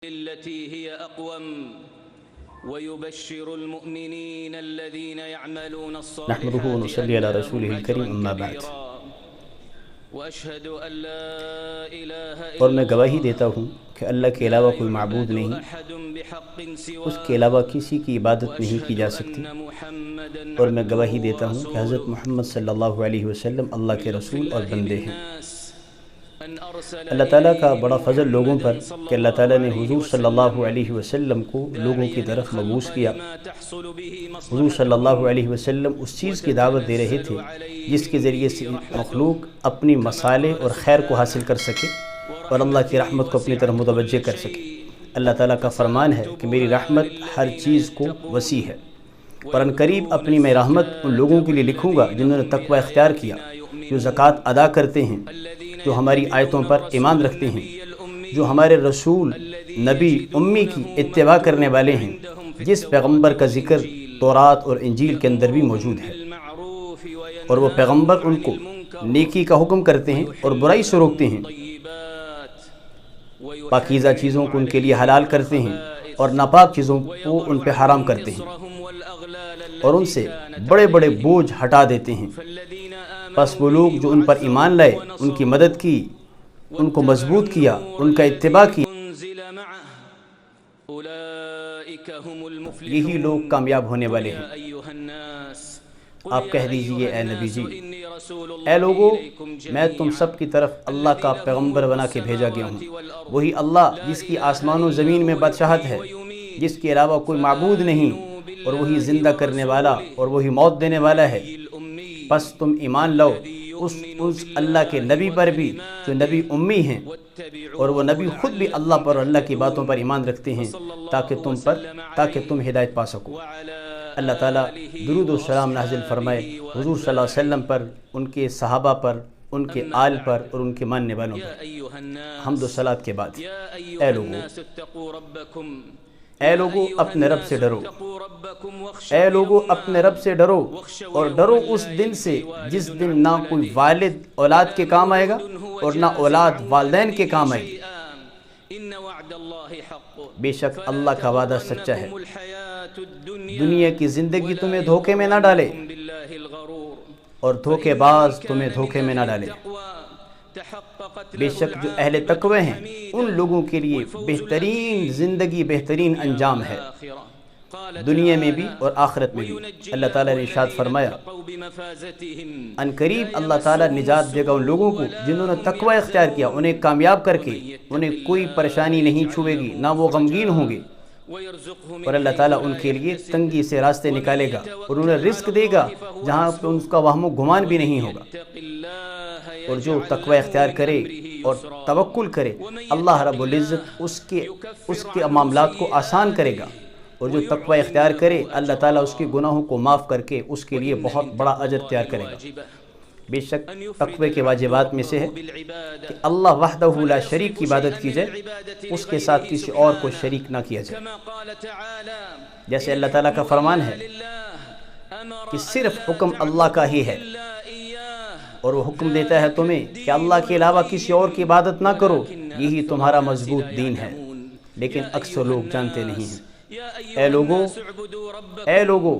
التي هي أقوم ويبشر المؤمنين الذين يعملون الصالحات نحمده ونصلي على رسوله الكريم اما بعد. وأشهد أن لا إله اور إلا میں گواہی دیتا ہوں کہ اللہ کے علاوہ کوئی معبود نہیں، أحد بحق اس کے علاوہ کسی کی عبادت نہیں کی جا سکتی، اور میں گواہی دیتا ہوں کہ حضرت محمد صلی اللہ علیہ وسلم اللہ کے رسول اور بندے ہیں۔ اللہ تعالیٰ کا بڑا فضل لوگوں پر کہ اللہ تعالیٰ نے حضور صلی اللہ علیہ وسلم کو لوگوں کی طرف مبعوث کیا۔ حضور صلی اللہ علیہ وسلم اس چیز کی دعوت دے رہے تھے جس کے ذریعے سے مخلوق اپنی مصالح اور خیر کو حاصل کر سکے اور اللہ کی رحمت کو اپنی طرف متوجہ کر سکے۔ اللہ تعالیٰ کا فرمان ہے کہ میری رحمت ہر چیز کو وسیع ہے، اور ان قریب اپنی میں رحمت ان لوگوں کے لیے لکھوں گا جنہوں نے تقوی اختیار کیا، جو زکوٰۃ ادا کرتے ہیں، جو ہماری آیتوں پر ایمان رکھتے ہیں، جو ہمارے رسول نبی امی کی اتباع کرنے والے ہیں، جس پیغمبر کا ذکر تورات اور انجیل کے اندر بھی موجود ہے، اور وہ پیغمبر ان کو نیکی کا حکم کرتے ہیں اور برائی سے روکتے ہیں، پاکیزہ چیزوں کو ان کے لیے حلال کرتے ہیں اور ناپاک چیزوں کو ان پہ حرام کرتے ہیں، اور ان سے بڑے بڑے بوجھ ہٹا دیتے ہیں۔ پس وہ لوگ جو ان پر ایمان لائے، ان کی مدد کی، ان کو مضبوط کیا، ان کا اتباع کیا، یہی لوگ کامیاب ہونے والے ہیں۔ آپ کہہ دیجئے اے نبی جی، اے لوگو، میں تم سب کی طرف اللہ کا پیغمبر بنا کے بھیجا گیا ہوں، وہی اللہ جس کی آسمان و زمین میں بادشاہت ہے، جس کے علاوہ کوئی معبود نہیں، اور وہی زندہ کرنے والا اور وہی موت دینے والا ہے۔ پس تم ایمان لاؤ اس اللہ کے نبی پر بھی جو نبی امی ہیں، اور وہ نبی خود بھی اللہ پر اور اللہ کی باتوں پر ایمان رکھتے ہیں تاکہ تم ہدایت پا سکو۔ اللہ تعالیٰ درود و سلام نازل فرمائے حضور صلی اللہ علیہ وسلم پر، ان کے صحابہ پر، ان کے آل پر اور ان کے ماننے والوں پر۔ حمد و صلات کے بعد، اے لوگو اپنے رب سے ڈرو، اے لوگو اپنے رب سے ڈرو، اور ڈرو اس دن سے جس دن نہ کوئی والد اولاد کے کام آئے گا اور نہ اولاد والدین کے کام آئے گی۔ بے شک اللہ کا وعدہ سچا ہے، دنیا کی زندگی تمہیں دھوکے میں نہ ڈالے اور دھوکے باز تمہیں دھوکے میں نہ ڈالے۔ بے شک جو اہل تقوی ہیں ان لوگوں کے لیے بہترین زندگی، بہترین انجام ہے، دنیا میں بھی اور آخرت میں بھی۔ اللہ تعالیٰ نے ارشاد فرمایا، ان قریب اللہ تعالیٰ نجات دے گا ان لوگوں کو جنہوں نے تقوی اختیار کیا، انہیں کامیاب کر کے انہیں کوئی پریشانی نہیں چھوئے گی، نہ وہ غمگین ہوں گے، اور اللہ تعالیٰ ان کے لیے تنگی سے راستے نکالے گا اور انہیں رزق دے گا جہاں پہ ان کا وہم و گمان بھی نہیں ہوگا۔ اور جو تقوی اختیار کرے اور توکل کرے، اللہ رب العزت اس کے معاملات کو آسان کرے گا، اور جو تقوی اختیار کرے اللہ تعالیٰ اس کے گناہوں کو معاف کر کے اس کے لیے بہت بڑا اجر تیار کرے گا۔ بے شک تقوی کے واجبات میں سے ہے کہ اللہ وحدہ لا شریک کی عبادت کی جائے، اس کے ساتھ کسی اور کو شریک نہ کیا جائے۔ جیسے اللہ تعالیٰ کا فرمان ہے کہ صرف حکم اللہ کا ہی ہے، اور وہ حکم دیتا ہے تمہیں کہ اللہ کے علاوہ کسی اور کی عبادت نہ کرو، یہی تمہارا مضبوط دین ہے، لیکن اکثر لوگ جانتے نہیں ہیں۔ اے لوگو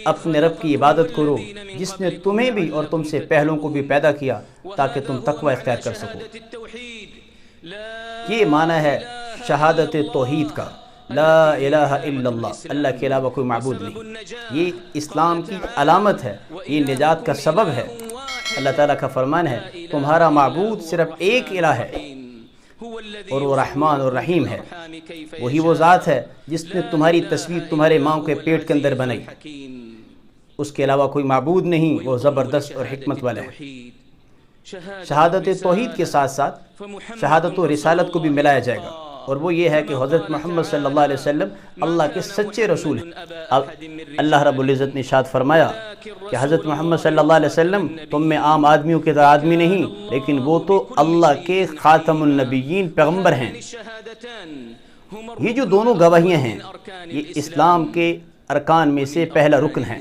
اپنے رب کی عبادت کرو جس نے تمہیں بھی اور تم سے پہلوں کو بھی پیدا کیا تاکہ تم تقوی اختیار کر سکو۔ یہ معنی ہے شہادت توحید کا، لا الہ الا اللہ، اللہ کے علاوہ کوئی معبود نہیں۔ یہ اسلام کی علامت ہے، یہ نجات کا سبب ہے۔ اللہ تعالیٰ کا فرمان ہے تمہارا معبود صرف ایک الہ ہے، اور وہ رحمان اور رحیم ہے، وہی وہ ذات ہے جس نے تمہاری تصویر تمہارے ماں کے پیٹ کے اندر بنائی، اس کے علاوہ کوئی معبود نہیں، وہ زبردست اور حکمت والا ہے۔ شہادت توحید کے ساتھ ساتھ شہادت و رسالت کو بھی ملایا جائے گا، اور وہ یہ ہے کہ حضرت محمد صلی اللہ علیہ وسلم اللہ کے سچے رسول ہیں۔ اب اللہ رب العزت نے ارشاد فرمایا کہ حضرت محمد صلی اللہ علیہ وسلم تم میں عام آدمیوں کی طرح آدمی نہیں، لیکن وہ تو اللہ کے خاتم النبیین پیغمبر ہیں۔ یہ جو دونوں گواہیاں ہیں یہ اسلام کے ارکان میں سے پہلا رکن ہے۔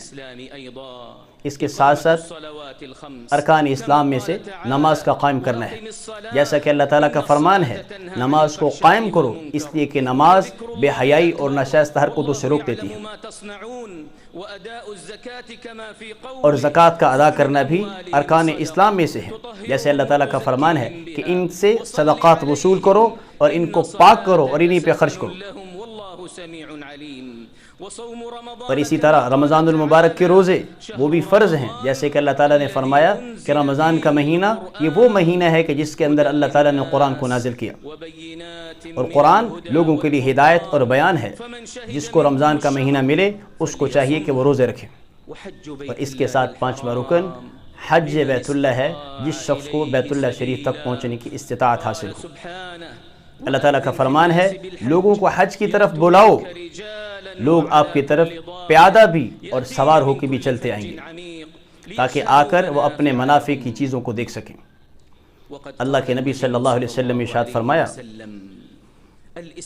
اس کے ساتھ ساتھ ارکان اسلام میں سے نماز کا قائم کرنا ہے، جیسا کہ اللہ تعالیٰ کا فرمان ہے نماز کو قائم کرو، اس لیے کہ نماز بے حیائی اور ناشائستہ حرکتوں سے روک دیتی ہے، اور زکوٰۃ کا ادا کرنا بھی ارکان اسلام میں سے ہے، جیسے اللہ تعالیٰ کا فرمان ہے کہ ان سے صدقات وصول کرو اور ان کو پاک کرو اور انہی پہ خرچ کرو۔ اور اسی طرح رمضان المبارک کے روزے وہ بھی فرض ہیں، جیسے کہ اللہ تعالیٰ نے فرمایا کہ رمضان کا مہینہ یہ وہ مہینہ ہے کہ جس کے اندر اللہ تعالیٰ نے قرآن کو نازل کیا، اور قرآن لوگوں کے لیے ہدایت اور بیان ہے۔ جس کو رمضان کا مہینہ ملے اس کو چاہیے کہ وہ روزے رکھے۔ اور اس کے ساتھ پانچواں رکن حج بیت اللہ ہے، جس شخص کو بیت اللہ شریف تک پہنچنے کی استطاعت حاصل ہو۔ اللہ تعالیٰ کا فرمان ہے لوگوں کو حج کی طرف بلاؤ، لوگ آپ کی طرف پیادہ بھی اور سوار ہو کے بھی چلتے آئیں گے تاکہ آ کر وہ اپنے منافع کی چیزوں کو دیکھ سکیں۔ اللہ کے نبی صلی اللہ علیہ وسلم نے ارشاد فرمایا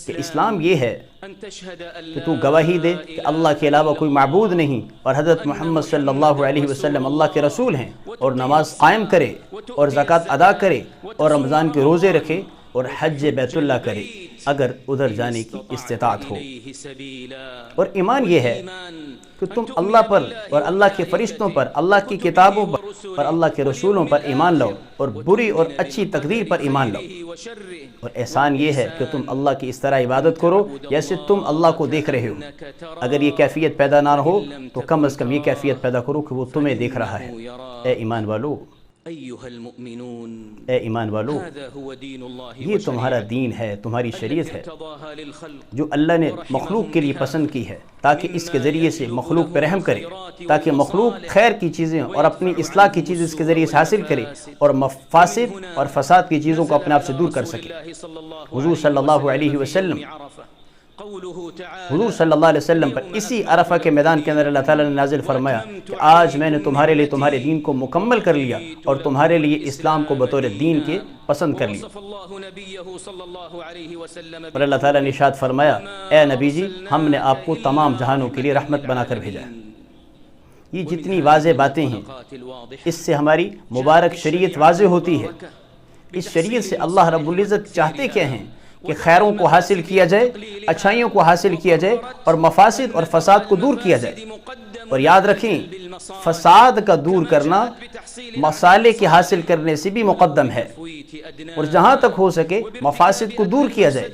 کہ اسلام یہ ہے کہ تو گواہی دے کہ اللہ کے علاوہ کوئی معبود نہیں اور حضرت محمد صلی اللہ علیہ وسلم اللہ کے رسول ہیں، اور نماز قائم کرے اور زکوٰۃ ادا کرے اور رمضان کے روزے رکھے اور حج بیت اللہ کرے اگر ادھر جانے کی استطاعت ہو۔ اور ایمان یہ ہے کہ تم اللہ پر اور اللہ کے فرشتوں پر، اللہ کی کتابوں پر اور اللہ کے رسولوں پر ایمان لاؤ، اور بری اور اچھی تقدیر پر ایمان لاؤ۔ اور احسان یہ ہے کہ تم اللہ کی اس طرح عبادت کرو جیسے تم اللہ کو دیکھ رہے ہو۔ اگر یہ کیفیت پیدا نہ ہو تو کم از کم یہ کیفیت پیدا کرو کہ وہ تمہیں دیکھ رہا ہے۔ اے ایمان والو، اے ایمان والو، یہ تمہارا دین ہے، تمہاری شریعت ہے جو اللہ نے مخلوق کے لیے پسند کی ہے، تاکہ اس کے ذریعے سے مخلوق پہ رحم کرے، تاکہ مخلوق خیر کی چیزیں اور اپنی اصلاح کی چیزیں اس کے ذریعے سے حاصل کرے اور مفاسد اور فساد کی چیزوں کو اپنے آپ سے دور کر سکے۔ حضور صلی اللہ علیہ وسلم پر اسی عرفہ کے میدان کے اندر اللہ تعالیٰ نے نازل فرمایا کہ آج میں نے تمہارے لیے تمہارے دین کو مکمل کر لیا اور تمہارے لیے اسلام کو بطور دین کے پسند کر لیا۔ اور اللہ تعالیٰ نے ارشاد فرمایا اے نبی جی، ہم نے آپ کو تمام جہانوں کے لیے رحمت بنا کر بھیجا ہے۔ یہ جتنی واضح باتیں ہیں اس سے ہماری مبارک شریعت واضح ہوتی ہے۔ اس شریعت سے اللہ رب العزت چاہتے کیا ہیں کہ خیروں کو حاصل کیا جائے، اچھائیوں کو حاصل کیا جائے اور مفاسد اور فساد کو دور کیا جائے۔ اور یاد رکھیں فساد کا دور کرنا مصالح کے حاصل کرنے سے بھی مقدم ہے، اور جہاں تک ہو سکے مفاسد کو دور کیا جائے۔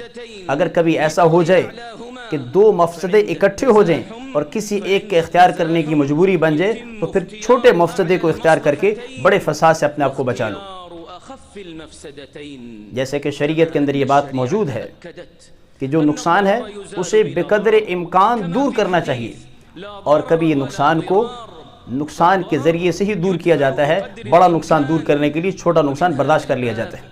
اگر کبھی ایسا ہو جائے کہ دو مفسدے اکٹھے ہو جائیں اور کسی ایک کے اختیار کرنے کی مجبوری بن جائے تو پھر چھوٹے مفسدے کو اختیار کر کے بڑے فساد سے اپنے آپ کو بچا لو۔ جیسے کہ شریعت کے اندر یہ بات موجود ہے کہ جو نقصان ہے اسے بقدر امکان دور کرنا چاہیے، اور کبھی یہ نقصان کو نقصان کے ذریعے سے ہی دور کیا جاتا ہے، بڑا نقصان دور کرنے کے لیے چھوٹا نقصان برداشت کر لیا جاتا ہے۔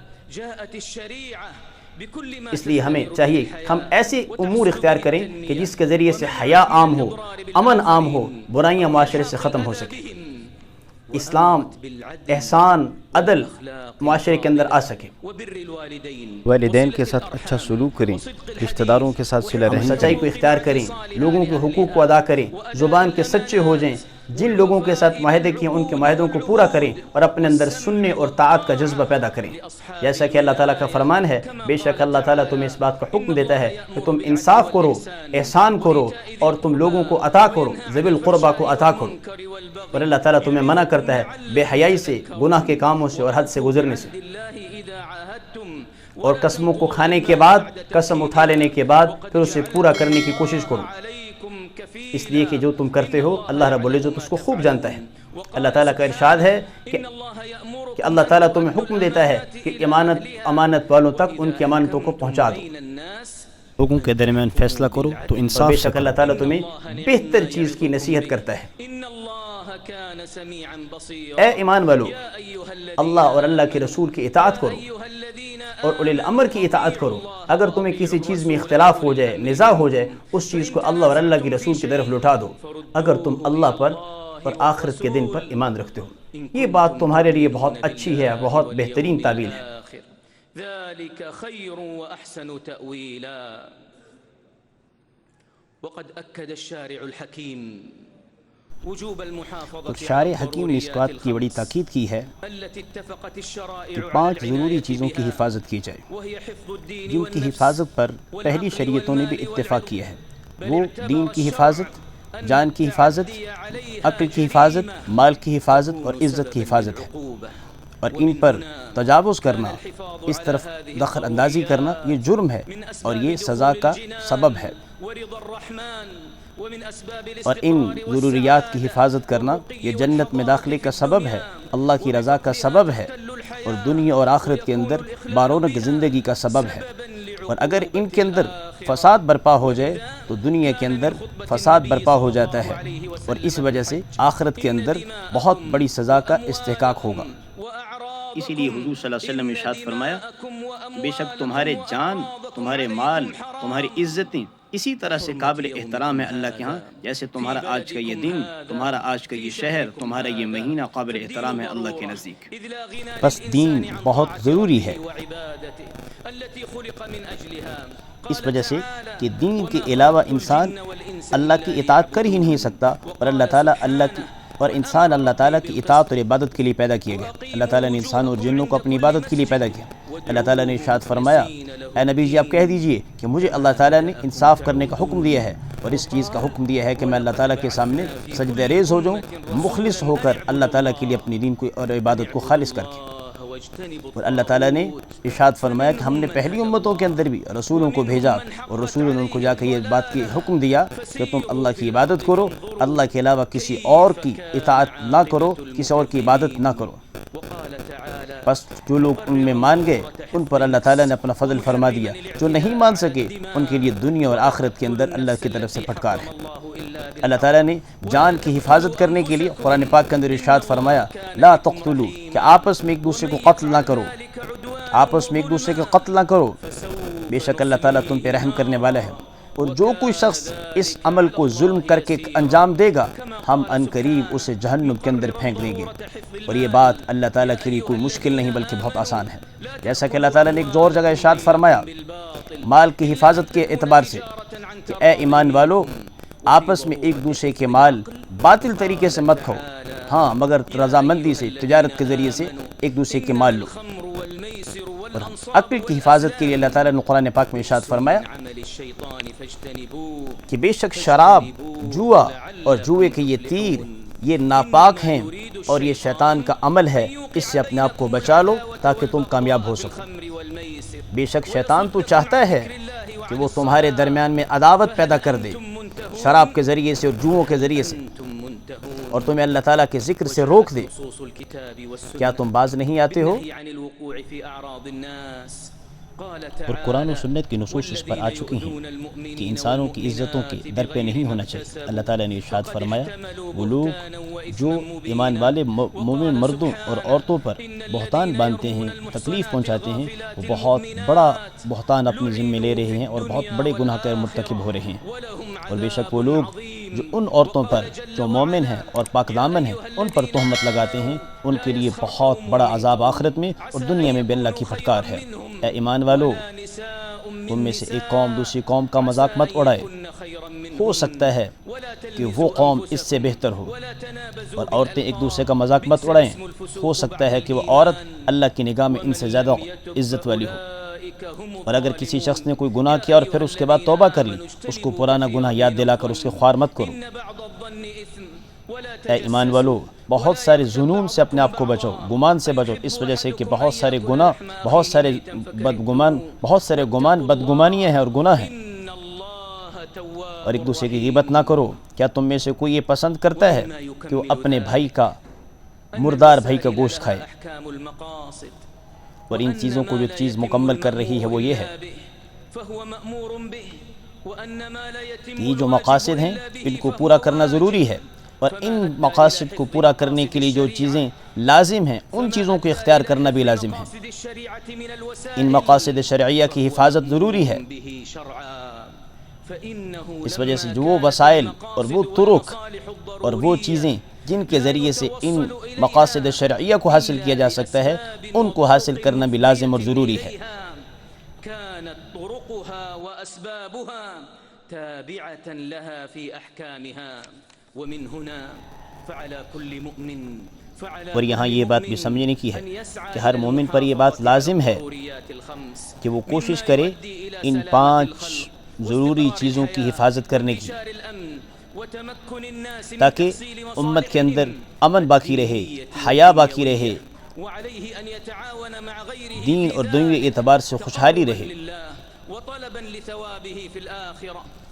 اس لیے ہمیں چاہیے ہم ایسے امور اختیار کریں کہ جس کے ذریعے سے حیا عام ہو، امن عام ہو، برائیاں معاشرے سے ختم ہو سکے، اسلام، احسان، عدل معاشرے کے اندر آ سکے۔ والدین کے ساتھ اچھا سلوک کریں، رشتہ داروں کے ساتھ صلہ رحمی سچائی کو اختیار کریں، لوگوں کے حقوق کو ادا کریں، زبان کے سچے ہو جائیں، جن لوگوں کے ساتھ معاہدے کیے ان کے معاہدوں کو پورا کریں اور اپنے اندر سننے اور طاعت کا جذبہ پیدا کریں۔ جیسا کہ اللہ تعالیٰ کا فرمان ہے بے شک اللہ تعالیٰ تمہیں اس بات کا حکم دیتا ہے کہ تم انصاف کرو، احسان کرو اور تم لوگوں کو عطا کرو، ذوی القربیٰ کو عطا کرو۔ اور اللہ تعالیٰ تمہیں منع کرتا ہے بے حیائی سے، گناہ کے کاموں سے اور حد سے گزرنے سے، اور قسموں کو کھانے کے بعد، قسم اٹھا لینے کے بعد پھر اسے پورا کرنے کی کوشش کرو، اس لیے کہ جو تم کرتے ہو اللہ رب العزت اس کو خوب جانتا ہے۔ اللہ تعالیٰ کا ارشاد ہے کہ اللہ تعالیٰ تمہیں حکم دیتا ہے کہ امانت والوں تک ان کی امانتوں کو پہنچا دو، لوگوں کے درمیان فیصلہ کرو تو اور انصاف بے سے شک اللہ تعالیٰ تمہیں بہتر چیز کی نصیحت کرتا ہے۔ اے ایمان والو، اللہ اور اللہ کے رسول کی اطاعت کرو اور اولی الامر کی اطاعت کرو۔ اگر تمہیں کسی چیز میں اختلاف ہو جائے، نزاع ہو جائے، اس چیز کو اللہ اور اللہ کی رسول کی طرف لوٹا دو، اگر تم اللہ پر اور آخرت کے دن پر ایمان رکھتے ہو۔ یہ بات تمہارے لیے بہت اچھی ہے، بہت بہترین تعبیر ہے۔ وقد أكد الشارع الحكيم وجوب تو المحافظة شارع حکیم نے اس بات کی بڑی تاکید کی ہے التي اتفقت کہ الشرائع 5 ضروری چیزوں کی حفاظت کی جائے وهي حفظ الدين جن کی حفاظت پر پہلی شریعتوں نے بھی اتفاق کیا ہے، وہ دین کی حفاظت، جان کی حفاظت، عقل کی حفاظت، مال کی حفاظت اور عزت کی حفاظت ہے، اور ان پر تجاوز کرنا، اس طرف دخل اندازی کرنا یہ جرم ہے اور یہ سزا کا سبب ہے، اور ان ضروریات کی حفاظت کرنا یہ جنت میں داخلے کا سبب ہے، اللہ کی رضا کا سبب ہے، اور دنیا اور آخرت کے اندر بارونق زندگی کا سبب ہے، اور اگر ان کے اندر فساد برپا ہو جائے تو دنیا کے اندر فساد برپا ہو جاتا ہے، اور اس وجہ سے آخرت کے اندر بہت بڑی سزا کا استحقاق ہوگا۔ اسی لیے حضور صلی اللہ علیہ وسلم نے ارشاد فرمایا کہ بے شک تمہارے جان، تمہارے مال، تمہاری عزتیں اسی طرح سے قابل احترام ہے اللہ کے ہاں جیسے تمہارا آج کا یہ دن، تمہارا آج کا یہ شہر، تمہارا یہ مہینہ قابل احترام ہے اللہ کے نزدیک۔ بس دین بہت ضروری ہے، اس وجہ سے کہ دین کے علاوہ انسان اللہ کی اطاعت کر ہی نہیں سکتا، اور انسان اللہ تعالیٰ کی اطاعت اور عبادت کے لیے پیدا کیے گئے۔ اللہ تعالیٰ نے انسان اور جنوں کو اپنی عبادت کے لیے پیدا کیا۔ اللہ تعالیٰ نے ارشاد فرمایا، اے نبی جی آپ کہہ دیجئے کہ مجھے اللہ تعالیٰ نے انصاف کرنے کا حکم دیا ہے، اور اس چیز کا حکم دیا ہے کہ میں اللہ تعالیٰ کے سامنے سجدہ ریز ہو جاؤں، مخلص ہو کر اللہ تعالیٰ کے لیے اپنی دین کو اور عبادت کو خالص کر کے۔ اور اللہ تعالیٰ نے ارشاد فرمایا کہ ہم نے پہلی امتوں کے اندر بھی رسولوں کو بھیجا، اور رسولوں نے ان کو جا کے یہ بات کی حکم دیا کہ تم اللہ کی عبادت کرو، اللہ کے علاوہ کسی اور کی اطاعت نہ کرو، کسی اور کی عبادت نہ کرو۔ بس جو لوگ ان میں مان گئے ان پر اللہ تعالیٰ نے اپنا فضل فرما دیا، جو نہیں مان سکے ان کے لیے دنیا اور آخرت کے اندر اللہ کی طرف سے پھٹکار ہے۔ اللہ تعالیٰ نے جان کی حفاظت کرنے کے لیے قرآن پاک کے اندر ارشاد فرمایا، لا تقتلوا، کہ آپس میں ایک دوسرے کو قتل نہ کرو، آپس میں ایک دوسرے کو قتل نہ کرو، بے شک اللہ تعالیٰ تم پہ رحم کرنے والا ہے، اور جو کوئی شخص اس عمل کو ظلم کر کے انجام دے گا ہم ان قریب اسے جہنم کے اندر پھینک دیں گے، اور یہ بات اللہ تعالیٰ کے لیے کوئی مشکل نہیں بلکہ بہت آسان ہے۔ جیسا کہ اللہ تعالیٰ نے ایک اور جگہ ارشاد فرمایا مال کی حفاظت کے اعتبار سے کہ اے ایمان والو آپس میں ایک دوسرے کے مال باطل طریقے سے مت کھو، ہاں مگر رضامندی سے تجارت کے ذریعے سے ایک دوسرے کے مال لو۔ اور عقل کی حفاظت کے لیے اللہ تعالیٰ نے قرآن پاک میں ارشاد فرمایا کہ بے شک شراب، جوا اور جوئے کے یہ تیر یہ ناپاک ہیں اور یہ شیطان کا عمل ہے، اس سے اپنے آپ کو بچا لو تاکہ تم کامیاب ہو سکو۔ بے شک شیطان تو چاہتا ہے کہ وہ تمہارے درمیان میں عداوت پیدا کر دے شراب کے ذریعے سے اور جوؤں کے ذریعے سے، اور تمہیں اللہ تعالیٰ کے ذکر سے روک دے۔ کیا تم باز نہیں آتے ہو؟ اور قرآن و سنت کی نصوص اس پر آ چکی ہیں کہ انسانوں کی عزتوں کے در پہ نہیں ہونا چاہیے۔ اللہ تعالیٰ نے ارشاد فرمایا وہ لوگ جو ایمان والے مومن مردوں اور عورتوں پر بہتان باندھتے ہیں، تکلیف پہنچاتے ہیں، وہ بہت بڑا بہتان اپنے ذمے لے رہے ہیں اور بہت بڑے گناہ کا مرتکب ہو رہے ہیں۔ اور بے شک وہ لوگ جو ان عورتوں پر جو مومن ہیں اور پاک دامن ہیں ان پر تہمت لگاتے ہیں ان کے لیے بہت بڑا عذاب آخرت میں اور دنیا میں بھی اللہ کی پھٹکار ہے۔ اے ایمان والو تم میں سے ایک قوم دوسری قوم کا مذاق مت اڑائے، ہو سکتا ہے کہ وہ قوم اس سے بہتر ہو، اور عورتیں ایک دوسرے کا مذاق مت اڑائیں، ہو سکتا ہے کہ وہ عورت اللہ کی نگاہ میں ان سے زیادہ عزت والی ہو۔ اور اگر کسی شخص نے کوئی گناہ کیا اور پھر اس کے بعد توبہ کر لی اس کو پرانا گناہ یاد دلا کر اس کے خوار مت کرو۔ اے ایمان والو بہت سارے ظنون سے اپنے آپ کو بچاؤ، گمان سے بچاؤ، اس وجہ سے کہ بہت سارے گناہ، بہت سارے گمان بدگمانیاں ہیں اور گناہ ہیں۔ اور ایک دوسرے کی غیبت نہ کرو۔ کیا تم میں سے کوئی یہ پسند کرتا ہے کہ وہ اپنے بھائی کا مردار بھائی کا گوشت کھائے؟ اور ان چیزوں کو جو چیز مکمل کر رہی ہے وہ یہ ہے کہ یہ جو مقاصد ہیں ان کو پورا کرنا ضروری ہے، اور ان مقاصد کو پورا کرنے کے لیے جو چیزیں لازم ہیں ان چیزوں کو اختیار کرنا بھی لازم ہے۔ ان مقاصد شرعیہ کی حفاظت ضروری ہے، اس وجہ سے جو وہ وسائل اور وہ طرق اور وہ چیزیں جن کے ذریعے سے ان مقاصد شرعیہ کو حاصل کیا جا سکتا ہے ان کو حاصل کرنا بھی لازم اور ضروری ہے۔ تابعة لها في أحكامها ومن هنا فعلى كل مؤمن اور یہاں یہ بات بھی سمجھنے کی ہے کہ ہر مومن پر یہ بات لازم ہے کہ وہ کوشش کرے ان 5 ضروری چیزوں کی حفاظت کرنے کی، تاکہ امت کے اندر امن باقی رہے، حیا باقی رہے، دین اور دنیوی اعتبار سے خوشحالی رہے،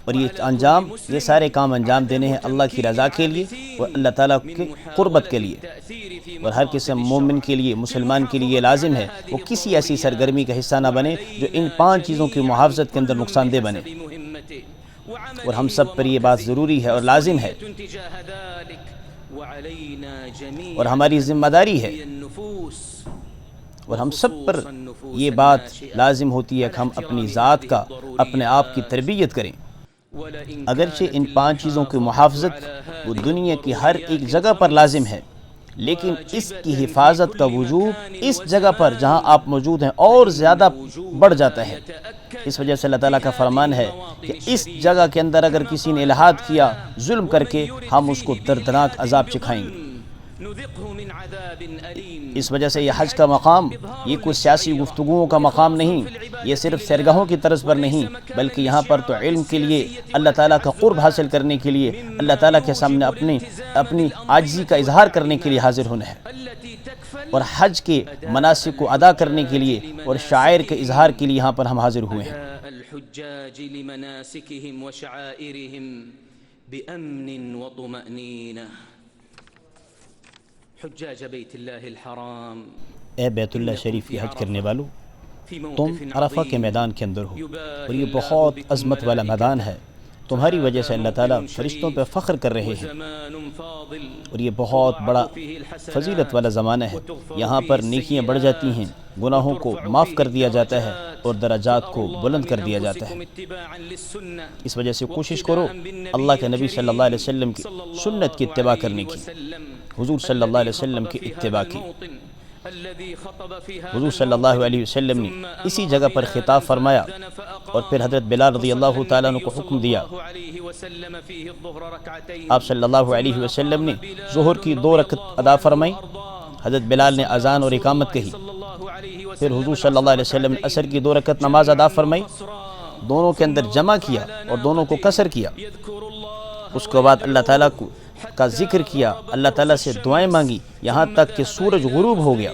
اور یہ سارے کام انجام دینے ہیں اللہ کی رضا کے لیے اور اللہ تعالیٰ کے قربت کے لیے۔ اور ہر کسی مومن کے لیے، مسلمان کے لیے لازم ہے وہ کسی ایسی سرگرمی کا حصہ نہ بنے جو ان 5 چیزوں کی محافظت کے اندر نقصان دہ بنے، اور ہم سب پر یہ بات ضروری ہے اور لازم ہے اور ہماری ذمہ داری ہے، اور ہم سب پر یہ بات لازم ہوتی ہے کہ ہم اپنی ذات کا، اپنے آپ کی تربیت کریں۔ اگرچہ ان 5 چیزوں کی محافظت وہ دنیا کی ہر ایک جگہ پر لازم ہے، لیکن اس کی حفاظت کا وجوب اس جگہ پر جہاں آپ موجود ہیں اور زیادہ بڑھ جاتا ہے۔ اس وجہ سے اللہ تعالیٰ کا فرمان ہے کہ اس جگہ کے اندر اگر کسی نے الحاد کیا، ظلم کر کے، ہم اس کو دردناک عذاب چکھائیں گے۔ اس وجہ سے یہ حج کا مقام یہ کوئی سیاسی گفتگوؤں کا مقام نہیں، یہ صرف سرگاہوں کی طرز پر نہیں، بلکہ یہاں پر تو علم کے لیے، اللہ تعالیٰ کا قرب حاصل کرنے کے لیے، اللہ تعالیٰ کے سامنے اپنی عاجزی کا اظہار کرنے کے لیے حاضر ہونا ہے، اور حج کے مناسک کو ادا کرنے کے لیے اور شاعر کے اظہار کے لیے یہاں پر ہم حاضر ہوئے ہیں۔ الحجاج لمناسكهم وشعائرهم بأمن وطمأنينة حجاج بیت اللہ الحرام، اے بیت اللہ شریف کی حج کرنے والو، تم عرفہ کے میدان کے اندر ہو، اور یہ بہت عظمت والا میدان ہے، تمہاری وجہ سے اللہ تعالیٰ فرشتوں پہ فخر کر رہے ہیں، اور یہ بہت بڑا فضیلت والا زمانہ ہے، یہاں پر نیکیاں بڑھ جاتی ہیں، گناہوں کو معاف کر دیا جاتا ہے اور درجات کو بلند کر دیا جاتا ہے۔ اس وجہ سے کوشش کرو اللہ کے نبی صلی اللہ علیہ وسلم کی سنت کی اتباع کرنے کی، حضور صلی اللہ علیہ وسلم کی اتباع کی۔ حضور صلی اللہ علیہ وسلم نے اسی جگہ پر خطاب فرمایا، اور پھر حضرت بلال رضی اللہ تعالیٰ عنہ کو حکم دیا، آپ صلی اللہ علیہ وسلم نے ظہر کی 2 رکعت ادا فرمائی، حضرت بلال نے اذان اور اقامت کہی، پھر حضور صلی اللہ علیہ وسلم نے عصر کی 2 رکعت نماز ادا فرمائی، دونوں کے اندر جمع کیا اور دونوں کو قصر کیا، اس کے بعد اللہ تعالیٰ کا ذکر کیا، اللہ تعالیٰ سے دعائیں مانگی، یہاں تک کہ سورج غروب ہو گیا۔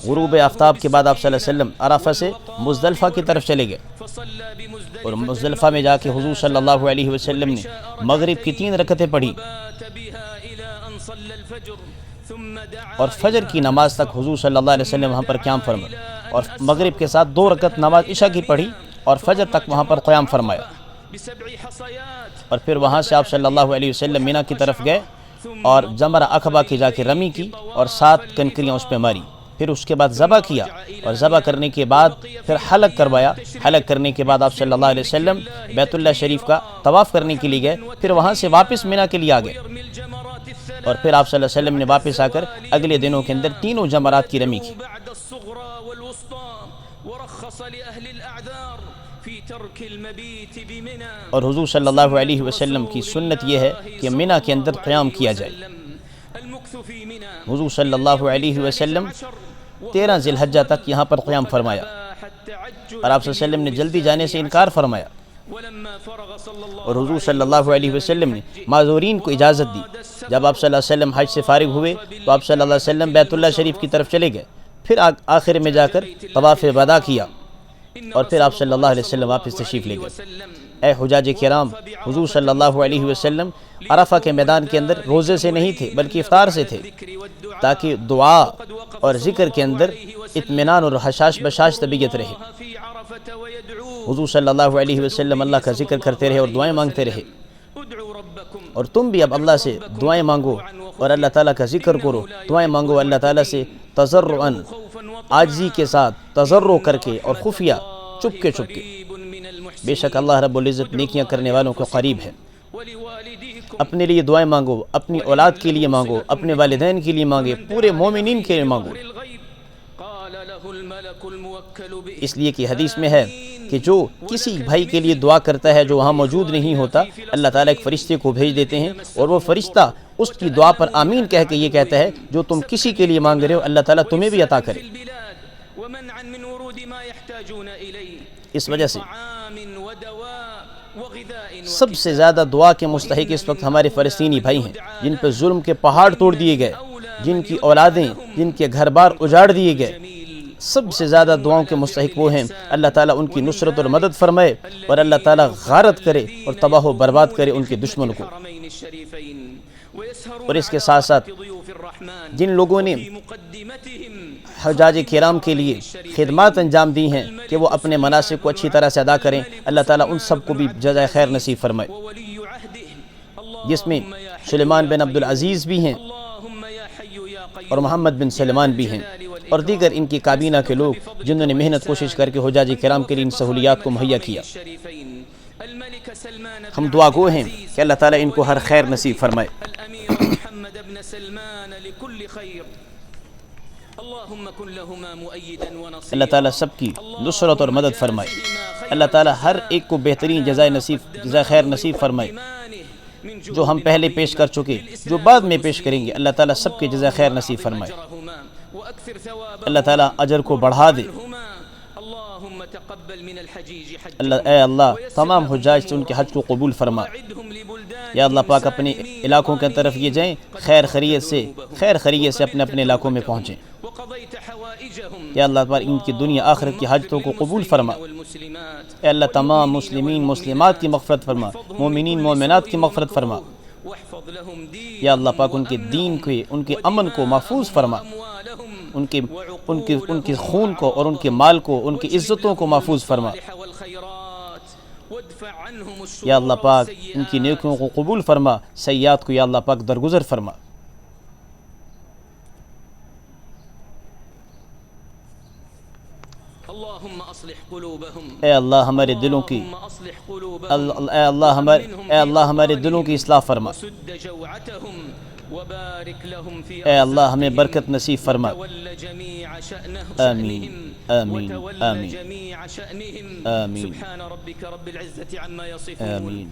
غروب آفتاب کے بعد آپ صلی اللہ علیہ وسلم عرفہ سے مزدلفہ کی طرف چلے گئے، اور مزدلفہ میں جا کے حضور صلی اللہ علیہ وسلم نے مغرب کی 3 رکعتیں پڑھی، اور فجر کی نماز تک حضور صلی اللہ علیہ وسلم وہاں پر قیام فرمایا، اور مغرب کے ساتھ 2 رکعت نماز عشاء کی پڑھی، اور فجر تک وہاں پر قیام فرمایا، اور پھر وہاں سے آپ صلی اللہ علیہ وسلم مینا کی طرف گئے اور جمرہ عقبہ کی جا کے رمی کی اور 7 کنکریاں اس پہ ماری، پھر اس کے بعد ذبح کیا، اور ذبح کرنے کے بعد پھر حلق کروایا، حلق کرنے کے بعد آپ صلی اللہ علیہ وسلم بیت اللہ شریف کا طواف کرنے کے لیے گئے، پھر وہاں سے واپس مینا کے لیے آ گئے، اور پھر آپ صلی اللہ علیہ وسلم نے واپس آ کر اگلے دنوں کے اندر 3 جمرات کی رمی کی۔ اور حضور صلی اللہ علیہ وسلم کی سنت یہ ہے کہ مینا کے اندر قیام کیا جائے۔ حضور صلی اللہ علیہ وسلم 13 ذی الحجہ تک یہاں پر قیام فرمایا، اور آپ صلی اللہ علیہ وسلم نے جلدی جانے سے انکار فرمایا، اور حضور صلی اللہ علیہ وسلم نے معذورین کو اجازت دی۔ جب آپ صلی اللہ علیہ وسلم حج سے فارغ ہوئے تو آپ صلی اللہ علیہ وسلم بیت اللہ شریف کی طرف چلے گئے، پھر آخر میں جا کر طواف وداع کیا، اور پھر آپ صلی اللہ علیہ وسلم واپس تشریف لے گئے۔ اے حجاج کرام، حضور صلی اللہ علیہ وسلم عرفہ کے میدان کے اندر روزے سے نہیں تھے بلکہ افطار سے تھے، تاکہ دعا اور ذکر کے اندر اطمینان اور حشاش بشاش طبیعت رہے۔ حضور صلی اللہ علیہ وسلم اللہ کا ذکر کرتے رہے اور دعائیں مانگتے رہے، اور تم بھی اب اللہ سے دعائیں مانگو اور اللہ تعالیٰ کا ذکر کرو، دعائیں مانگو اللہ تعالیٰ سے تضرعاً، عاجزی کے ساتھ، تضرع کر کے اور خفیہ، چپ کے، بے شک اللہ رب العزت نیکیاں کرنے والوں کو قریب ہے۔ اپنے لیے دعائیں مانگو، اپنی اولاد کے لیے مانگو، اپنے والدین کے لیے مانگے، پورے مومنین کے لیے مانگو، اس لیے کہ حدیث میں ہے کہ جو کسی بھائی کے لیے دعا کرتا ہے جو وہاں موجود نہیں ہوتا، اللہ تعالیٰ ایک فرشتے کو بھیج دیتے ہیں اور وہ فرشتہ اس کی دعا پر آمین کہہ کے یہ کہتا ہے جو تم کسی کے لیے مانگ رہے ہو اللہ تعالیٰ تمہیں بھی عطا کرے۔ اس وجہ سے سب سے زیادہ دعا کے مستحق اس وقت ہمارے فلسطینی بھائی ہیں، جن پہ ظلم کے پہاڑ توڑ دیے گئے، جن کی اولادیں، جن کے گھر بار اجاڑ دیے گئے، سب سے زیادہ دعاؤں کے مستحق وہ ہیں۔ اللہ تعالیٰ ان کی نصرت اور مدد فرمائے اور اللہ تعالیٰ غارت کرے اور تباہ و برباد کرے ان کے دشمنوں کو۔ اور اس کے ساتھ ساتھ جن لوگوں نے حجاج کرام کے لیے خدمات انجام دی ہیں کہ وہ اپنے مناسک کو اچھی طرح سے ادا کریں، اللہ تعالیٰ ان سب کو بھی جزائے خیر نصیب فرمائے، جس میں سلیمان بن عبدالعزیز بھی ہیں اور محمد بن سلمان بھی ہیں اور دیگر ان کی کابینہ کے لوگ جنہوں نے محنت کوشش کر کے حجاج کرام کے لیے ان سہولیات کو مہیا کیا۔ ہم دعا گو ہیں کہ اللہ تعالیٰ ان کو ہر خیر نصیب فرمائے۔ اللہ تعالیٰ سب کی نصرت اور مدد فرمائے، اللہ تعالیٰ ہر ایک کو بہترین جزائے خیر نصیب فرمائے۔ جو ہم پہلے پیش کر چکے، جو بعد میں پیش کریں گے، اللہ تعالیٰ سب کے جزائے خیر نصیب فرمائے۔ اللہ تعالیٰ اجر کو بڑھا دے۔ اے اللہ تمام حجاج سے ان کے حج کو قبول فرما۔ یا اللہ پاک اپنے علاقوں کی طرف یہ جائیں، خیر خیریت سے اپنے اپنے علاقوں میں پہنچیں۔ یا اللہ پاک ان کی دنیا آخرت کی حاجتوں کو قبول فرما۔ اے اللہ تمام مسلمین مسلمات کی مغفرت فرما، مومنین مومنات کی مغفرت فرما۔ یا اللہ پاک ان کے دین کو، ان کے امن کو محفوظ فرما، ان کے خون کو اور ان کے مال کو، ان کی عزتوں کو محفوظ فرما۔ یا اللہ پاک ان کی نیکیوں کو قبول فرما، سیئات کو یا اللہ پاک درگزر فرما۔ اے اللہ ہمارے دلوں کی ہمارے دلوں کی اصلاح فرما۔ اے اللہ ہمیں برکت نصیب فرما۔ آمین آمین آمین آمین آمین۔